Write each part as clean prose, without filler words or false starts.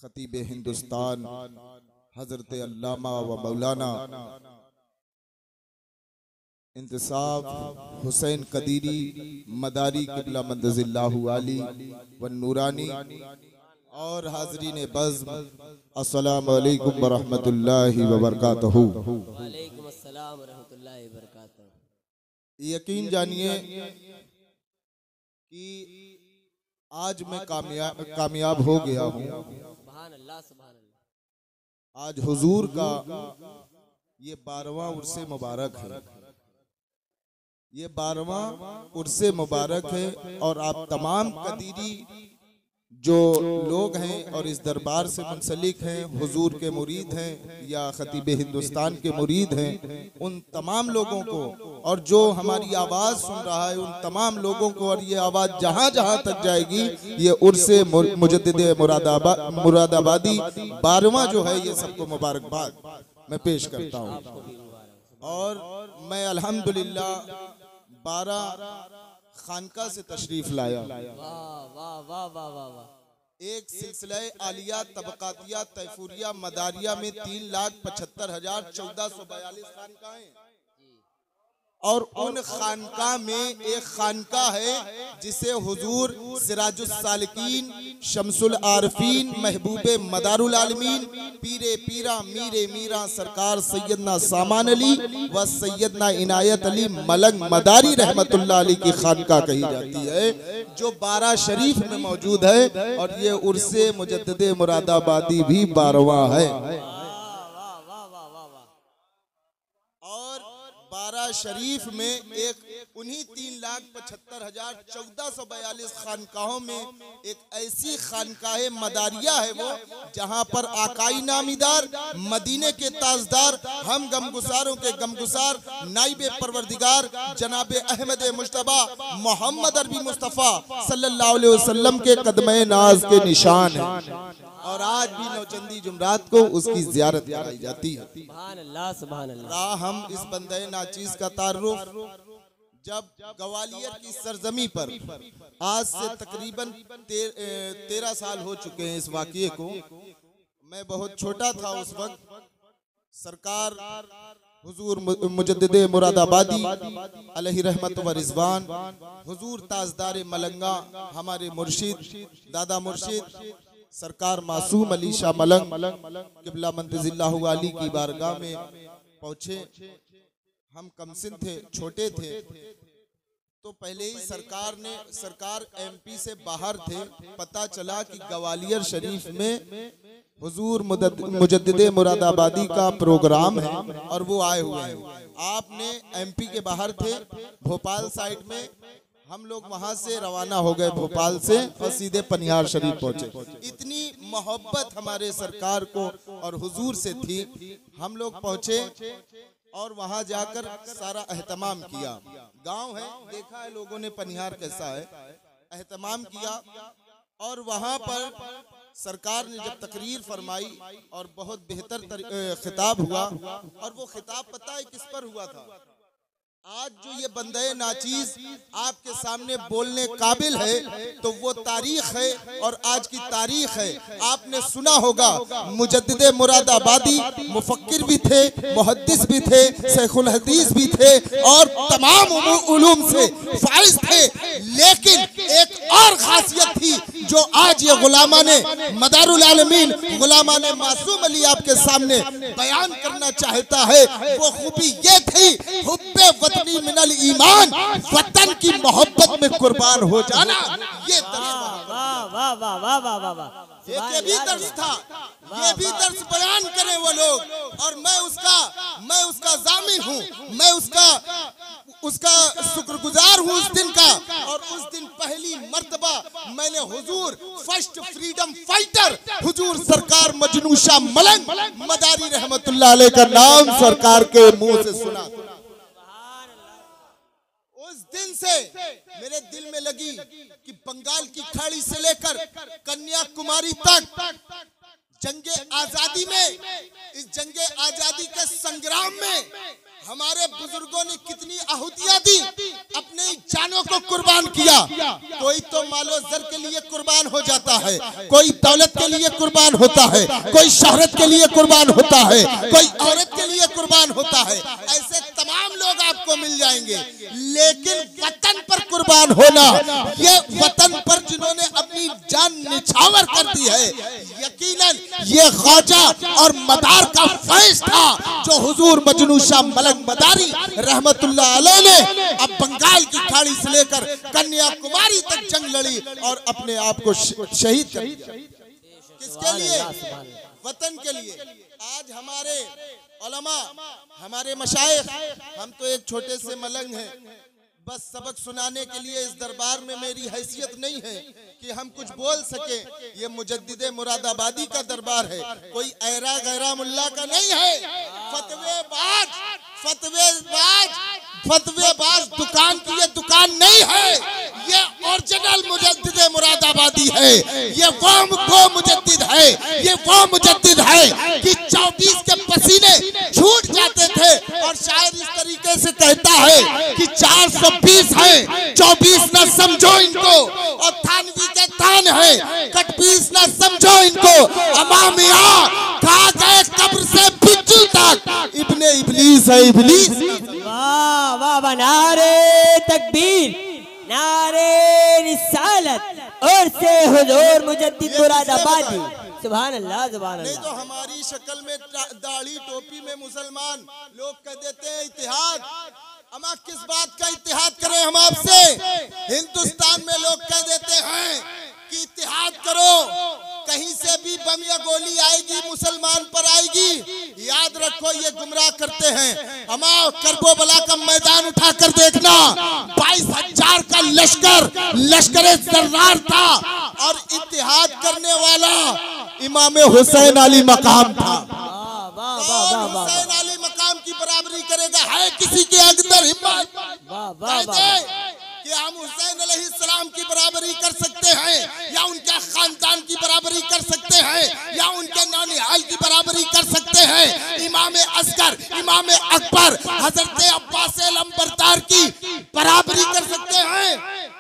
खतीब हिंदुस्तान हजरत अल्लामा व मौलाना इंतसाब हुसैन कदीरी मदारी किबला मंदजिल्लाहु आली व नूरानी और हाजरीन बज़्म अस्सलामु अलैकुम व रहमतुल्लाहि व बरकातहू। वालेकुम अस्सलाम व रहमतुल्लाहि व बरकातहू। यकीन जानिए कि आज मैं कामयाब हो गया हूँ। सुभान अल्लाह, सुभान अल्लाह। आज हुजूर का ये 12वां उर्से मुबारक है, ये 12वां उर्से मुबारक है और आप तमाम कदीरी जो लोग हैं और इस दरबार से मुंसलिक हैं, हुजूर के मुरीद हैं या खतीब हिंदुस्तान के मुरीद हैं, उन तमाम लोगों को और जो हमारी आवाज़ सुन रहा है उन तमाम लोगों को, और ये आवाज़ जहाँ जहाँ तक जाएगी ये उर्से मुजद्दिद मुरादाबादी 12वां जो है ये सबको मुबारकबाद मैं पेश करता हूँ। और मैं अल्हम्दुलिल्लाह 12 खानका से तशरीफ लाया। वाह वाह वाह वाह वाह वाह। एक सिलसिला आलिया तबकातिया तैफूरिया मदारिया में 3,75,1442 खानकाएं और उन खानका में एक खानका है जिसे हुजूर सिराजुस सालिकीन शमसुल आरफीन महबूबे मदारुल आलमीन पीरे पीरा मीरे मीरा सरकार सैयदना सामान अली व सैयदना इनायत अली मलंग मदारी रहमतुल्लाह अली की खानका कही जाती है, जो 12 शरीफ में मौजूद है। और ये उर्से मुजद्दिद मुरादाबादी भी 12वां है। 12 शरीफ में एक उन्हीं 3,75,1442 खानकाहों में एक ऐसी खानकाहे मदारिया है वो जहां पर आकाई नामीदार मदीने के ताजदार हम गमगुसारों के गमगुसार नाइबे परवरदिगार जनाबे अहमद मुश्तबा मोहम्मद अरबी मुस्तफ़ा सल्लल्लाहु अलैहि वसल्लम के कदमे नाज के निशान है। और आज भी नौचंदी जुमरात को उसकी ज़ियारत कराई जाती है। सुभान अल्लाह, सुभान अल्लाह। हम इस बंदे नाचीज का तारुफ जब ग्वालियर की सरजमी पर आज से तकरीबन 13 साल हो चुके हैं इस वाक़ये को। मैं बहुत छोटा था उस वक्त। सरकार हुजूर मुजद्दिद मुरादाबादी अलैहि रहमत व रिजवान, हुजूर ताजदार मलंगा हमारे मुर्शिद दादा मुर्शिद सरकार मासूम अली शाह मलंग किबला मंदजिल्लाहु आली की बारगाह में पहुंचे। हम कमसिन थे, छोटे थे, तो पहले ही सरकार एमपी से बाहर थे। पता चला कि ग्वालियर शरीफ में हुजूर मुजद्दिद मुरादाबादी का प्रोग्राम है और वो आए हुए हैं। आपने एमपी के बाहर थे, भोपाल साइड में, हम लोग वहां से रवाना हो गए भोपाल से और सीधे पनिहार शरीफ पहुंचे। इतनी मोहब्बत हमारे सरकार को और हुजूर से थी। हम लोग पहुंचे और वहां जाकर सारा एहतमाम किया। गांव है, देखा है लोगों ने पनिहार कैसा है, एहतमाम किया। और वहां पर सरकार ने जब तकरीर फरमाई और बहुत बेहतर खिताब हुआ। और वो खिताब पता है किस पर हुआ था? आज जो ये बंदे नाचीज आपके सामने बोलने काबिल है तो वो तारीख है और आज की तारीख है। आपने सुना होगा मुजद्दिद मुरादाबादी मुफक्किर भी थे, मुहद्दिस भी थे, शेखुल हदीस भी थे और तमाम उलूम से फाइज थे। लेकिन एक और खासियत थी जो आज ये गुलामाने मदारुल आलमीन गुलामाने मासूम अली आपके सामने बयान करना चाहता है। वो खूबी ये थी, हुब्बे वतनी मिनल ईमान, वतन की मोहब्बत में कुर्बान हो जाना। ये वाह वाह वाह वाह वाह वाह वाह। ये भी दर्स था, ये भी दर्स बयान करें वो लोग। और मैं उसका जामिन हूँ, मैं उसका शुक्रगुजार हूँ उस दिन का। और उस दिन पहली मर्तबा मैंने हुजूर फर्स्ट फ्रीडम फाइटर हुजूर सरकार मजनू शाह मलंग मदारी रहमतुल्लाह अलैह का नाम सरकार के मुंह से सुना। उस दिन से मेरे दिल में लगी कि बंगाल की खाड़ी से लेकर कन्याकुमारी तक जंगे आजादी में, इस जंगे आजादी के संग्राम में हमारे बुजुर्गों ने कितनी आहुतियां दी, अपने जानों को कुर्बान किया। कोई तो मालो जर के लिए कुर्बान हो जाता है, कोई दौलत के लिए कुर्बान होता है, कोई शोहरत के लिए कुर्बान होता है, कोई औरत के लिए कुर्बान होता है। ऐसे तमाम लोग आपको मिल जाएंगे, लेकिन वतन पर कुर्बान होना, ये वतन पर जिन्होंने अपनी जान निछावर कर दी है, यकीनन ये ख्वाजा और मदार का फैज़ था जो हुजूर मजनू शाह मलक मदारी रहमतुल्लाह अलैह ने अब बंगाल की खाड़ी से लेकर कन्याकुमारी तक जंग लड़ी और अपने आप को शहीद कर दिया। किसके लिए? वतन के लिए। आज हमारे उलमा, हमारे मशाइख, हम तो एक छोटे से मलंग हैं, बस सबक सुनाने के लिए इस दरबार में मेरी हैसियत नहीं है कि हम कुछ बोल सके। ये मुजद्दिदे मुरादाबादी का दरबार है, कोई ऐरा गैरा मुल्ला का नहीं है। फतवेबाज दुकान की ये दुकान नहीं है, ये ओरिजिनल मुजद्दिदे मुरादाबादी है। ये वो मुजद्दिद है, ये वो मुजद्दिद है कि 24 के पसीने छूट जाते थे और शायद इस तरीके से कहता है कि 420 है, 24 ना समझो इनको, और थानवी के थान है, कटपीस ना समझो इनको। अमामिया खा गए कब्र से बिज्जू तक, इब्ने इब्लीस है इब्लीस। वाह वाह वाह, नारे तकबीर, नारे रिसालत और से हुजूर मुजद्दिद मुरादाबादी। सुभान अल्लाह सुभान अल्लाह। नहीं तो हमारी शक्ल में दाढ़ी टोपी में मुसलमान लोग कह देते हैं इत्तेहाद। अमा किस बात का इत्तेहाद करें हम आपसे? हिंदुस्तान में लोग कह देते हैं कि इत्तेहाद करो, कहीं से भी बम या गोली आएगी मुसलमान पर आएगी। याद रखो ये गुमराह करते हैं। अमा करबला का मैदान उठाकर देखना, 22,000 का लश्कर जर्रार था और इत्तेहाद करने वाला इमाम हुसैन अली मकाम था। हुसैन अली मकाम की बराबरी करेगा? है किसी के अंदर हिम्मत कि हम हुसैन अलैहिस्सलाम की बराबरी कर सकते हैं, या उनके खानदान की बराबरी कर सकते हैं, या उनके नानिहाल की बराबरी कर सकते हैं? इमाम असगर, इमाम अकबर, हजरत अब्बास लंबरदार की बराबरी कर सकते हैं?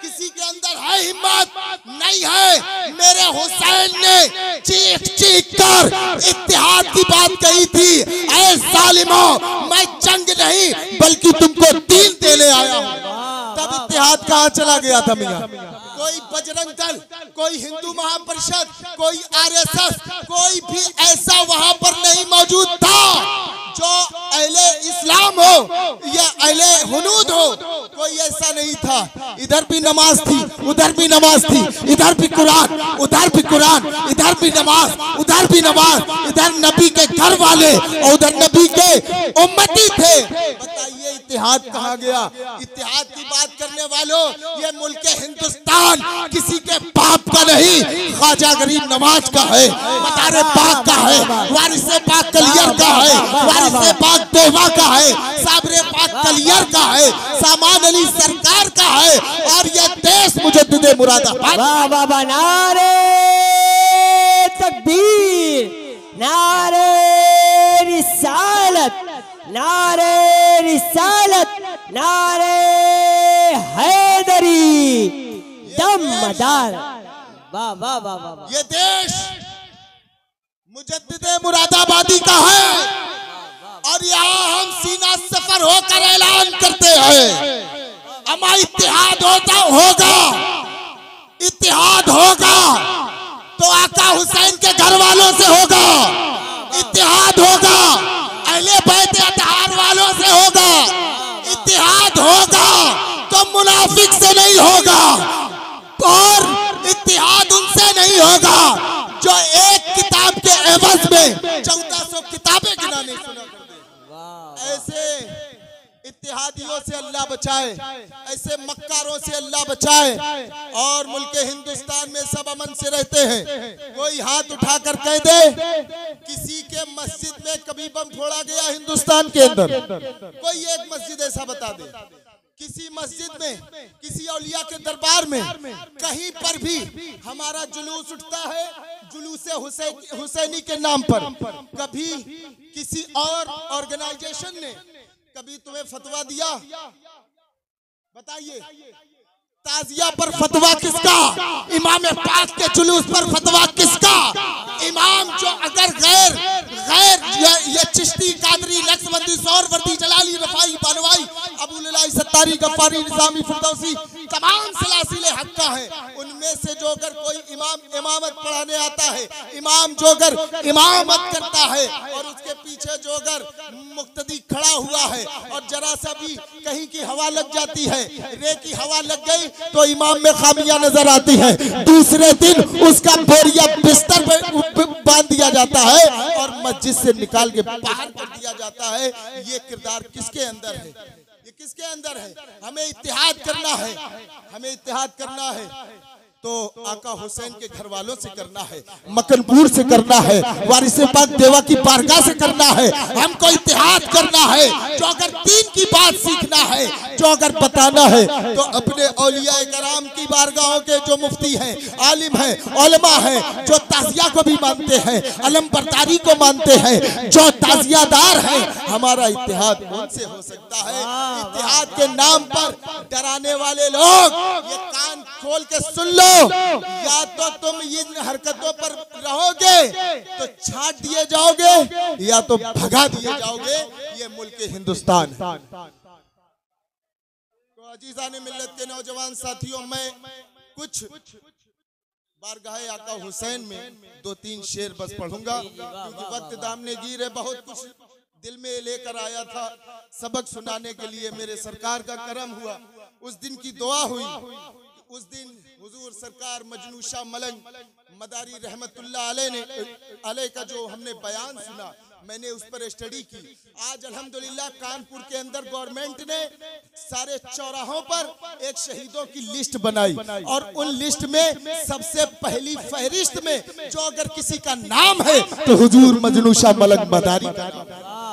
किसी के अंदर है हिम्मत? नहीं है। मेरे हुसैन ने चीख चीख कर इत्तेहाद की बात कही थी, ऐ जालिमों, मैं जंग नहीं बल्कि तुमको दीन देने आया हूं। तब इत्तेहाद कहाँ चला गया था मियां? कोई बजरंग दल, कोई हिंदू महापरिषद, कोई आरएसएस, कोई भी ऐसा वहां पर नहीं मौजूद था जो अहले इस्लाम हो या अहले हुनूद हो, कोई ऐसा नहीं था। इधर भी नमाज थी, उधर भी नमाज थी, इधर भी कुरान, उधर भी कुरान, इधर भी नमाज, उधर भी नमाज, इधर नबी के घर वाले और उधर नबी के उम्मती थे। बताइए इत्तेहाद कहाँ गया? इत्तेहाद की बात करने वालों, ये मुल्क हिंदुस्तान किसी के बाप का नहीं, ख्वाजा गरीब नवाज का है, मदार पाक का है, वारिसे पाक कलियर का है, वारिसे पाक तोबा का है, साबरे पाक कलियर का है, सामान अली सरकार का है, और ये देश मुजद्दिदे मुरादाबाद। वाह वाह वाह, नारे तकबीर, नारे रिसालत, नारे रिसालत, नारे हैदरी, दम मदार। वाह वाह वाह वाह। ये देश मुजद्दिदे मुरादाबादी का है और यहाँ हम सीना सफर होकर ऐलान करते हैं, हमारा इत्तेहाद होगा, इत्तेहाद होगा तो आका हुसैन के घर वालों से होगा, इत्तेहाद होगा अहले बैत अतहार वालों से होगा, इत्तेहाद होगा तो मुनाफिक से नहीं होगा, और इत्तेहाद उनसे नहीं होगा जो एक किताब के एवज में 1400 किताबें गिनाने सुना कर दे। ऐसे इत्तेहादियों से अल्लाह बचाए, ऐसे मक्कारों से अल्लाह बचाए, और मुल्क हिंदुस्तान में सब अमन से रहते हैं। कोई हाथ उठाकर कह दे किसी के मस्जिद में कभी बम फोड़ा गया हिंदुस्तान के अंदर? कोई एक मस्जिद ऐसा बता दे, किसी मस्जिद में, किसी औलिया के दरबार में, कहीं पर भी हमारा जुलूस उठता है जुलूसे हुसैनी के नाम पर, कभी किसी और ऑर्गेनाइजेशन ने, कभी तुम्हें फतवा दिया? बताइए, ताजिया पर फतवा किसका? इमाम पाक के जुलूस पर फतवा किसका? इमाम जो अगर गैर गैर ये चिश्ती, कादरी, नक्शबंदी, सोहरवर्दी, जलाली, रफाई, बानवाई, अबूललाई, सत्तारी, गफ्फारी, निजामी, फिरदौसी, तमाम सलासिले हक का है, उनमें से जो अगर कोई इमाम इमामत पढ़ाने आता है, इमाम जो अगर इमामत करता है और उसके पीछे जो अगर मुक्तदी खड़ा हुआ है और जरा सा भी कहीं की हवा लग जाती है, रे की हवा लग गई तो इमाम में खामियां नजर आती है। दूसरे दिन उसका बोरिया बिस्तर पे बांध दिया जाता है और मस्जिद से निकाल के बाहर कर दिया जाता है। ये किरदार किसके अंदर है? ये किसके अंदर है? हमें इत्तेहाद करना है, हमें इत्तेहाद करना है तो आका हुसैन के घर वालों से करना है, मकनपुर से करना है, वारिस पाक देवा की बारगाह से करना है। हमको इत्तेहाद करना है। जो अगर दीन की बात सीखना है, जो अगर बताना है तो अपने औलिया कराम की बारगाहों के जो मुफ्ती हैं, आलिम हैं, उलमा हैं, जो ताजिया को भी मानते हैं, अलम बरदारी को मानते हैं, जो ताजियादार हैं, हमारा इत्तेहाद उनसे हो सकता है। इत्तेहाद के नाम पर डराने वाले लोग ये कान खोल के सुन लो, या तो तुम इन हरकतों पर रहोगे तो छाट दिए जाओगे या तो भगा दिए जाओगे। ये मुल्क हिंदुस्तान है। तो अजीज़ान मिल्लत के नौजवान साथियों, मैं कुछ बारगाह आका हुसैन में 2-3 शेर बस पढ़ूंगा क्योंकि वक्त दामने गिर है। बहुत कुछ दिल में लेकर आया था सबक सुनाने के लिए। मेरे सरकार का करम हुआ, उस दिन की दुआ हुई। उस दिन हुजूर सरकार मजनू शाह मलंग मदारी रहमतुल्लाह अलैह का जो हमने बयान सुना, मैंने उस पर स्टडी की। आज अल्हम्दुलिल्लाह कानपुर के अंदर गवर्नमेंट ने सारे चौराहों पर एक शहीदों की लिस्ट बनाई और उन लिस्ट में सबसे पहली फहरिस्त में जो अगर किसी का नाम है तो हुजूर मजनू शाह मलंग मदारी का।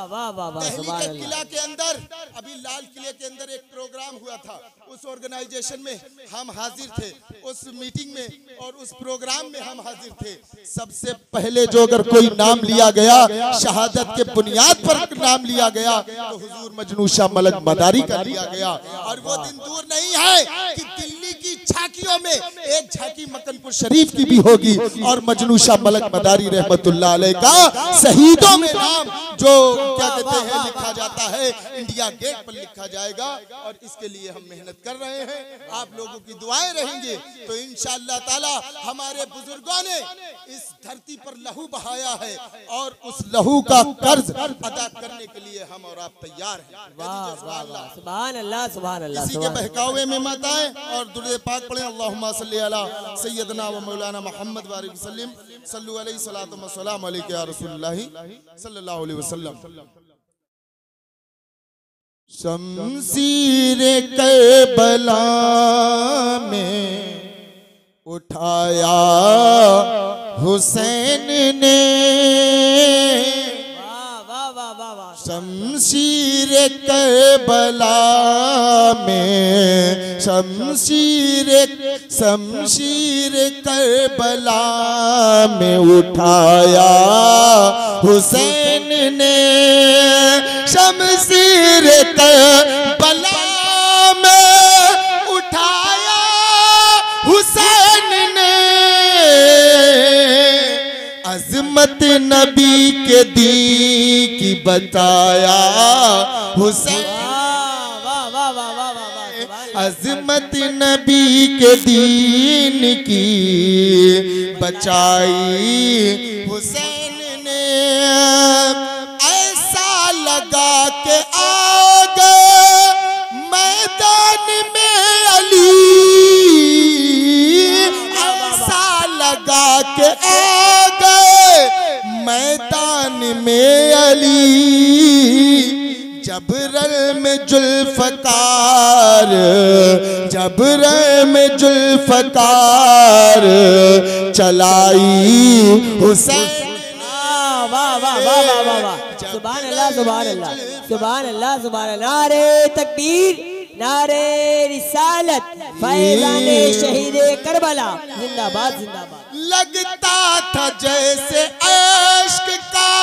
दिल्ली के किला के अंदर, अभी लाल किले के अंदर एक प्रोग्राम हुआ था, उस ऑर्गेनाइजेशन में हम हाजिर थे, उस मीटिंग में और उस प्रोग्राम में हम हाजिर थे। सबसे पहले जो अगर कोई नाम लिया गया, शहादत के बुनियाद पर नाम लिया गया तो हुजूर मजनू शाह मलंग मदारी का लिया गया। और वो दिन दूर नहीं है कि दिल्ली की झांकियों में एक झांकी मकनपुर शरीफ की भी होगी और मजनू शाह मलंग मदारी रहमतुल्लाह अलैह का शहीदों में नाम जो क्या कहते हैं लिखा जाता है, इंडिया गेट पर लिखा जाएगा। और इसके लिए हम मेहनत कर रहे हैं। आप लोगों की दुआएं रहेंगे तो इंशाअल्लाह ताला हमारे बुजुर्गों ने इस धरती पर लहू बहाया है और उस लहू का कर्ज अदा करने के लिए हम और आप तैयार हैं। सुभान अल्लाह, सुभान अल्लाह। इसी के बहकावे में मत आए और दुरूद पाक पढ़ें। अल्लाहुम्मा सल्ली अला सय्यदना व मौलाना मुहम्मद व वसल्लम सल्लु अलैहि सलातु व सलाम अलैका या रसूलुल्लाह सल्लल्लाहु अलैहि वसल्लम। शमशीर करबला में उठाया हुसैन ने, शमशीर करबला में, शमशीर करबला में उठाया हुसैन ने, शमशीर करबला में उठाया हुसैन ने, अज़मत नबी के दीन की बताया हुसैन, अज़मत नबी के दीन की बचाई हुसैन ने। ऐसा लगा के आ गए मैदान में अली, ऐसा लगा के आ गए मैदान में अली, जबरल में जुल्फ़कार, जबरल में जुल्फ़कार चलाई हुसैन। वाह वाह वाह वाह वाह वाह, सुभान अल्लाह, सुभान अल्लाह, सुभान अल्लाह, सुभान अल्लाह। नारे तकबीर, नारे रिसालत, फैज़ाने शहीद करबला जिंदाबाद, जिंदाबाद। लगता था जैसे इश्क का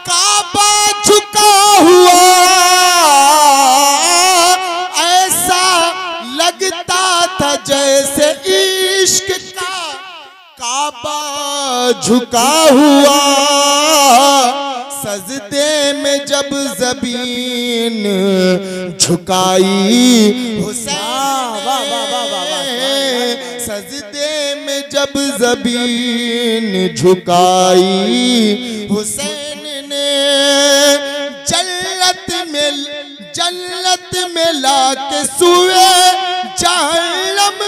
काबा झुका हुआ, काबा झुका हुआ, सजदे में जब ज़मीन झुकाई हुसैन ने, सजदे में जब ज़मीन झुकाई हुसैन ने, जन्नत में लाके सुए जहन्नम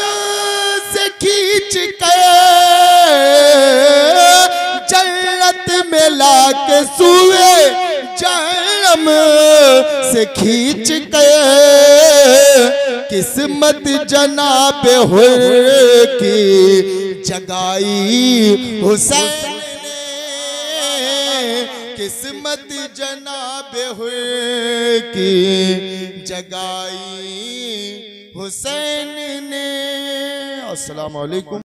से खींच के, जन्नत में लाके सुए जहन्नम से खींच के, किस्मत जनाब हुर की जगाई हुसैन ने, किस्मत जनाब हुर की जगाई हुसैन ने। अस्सलाम वालेकुम।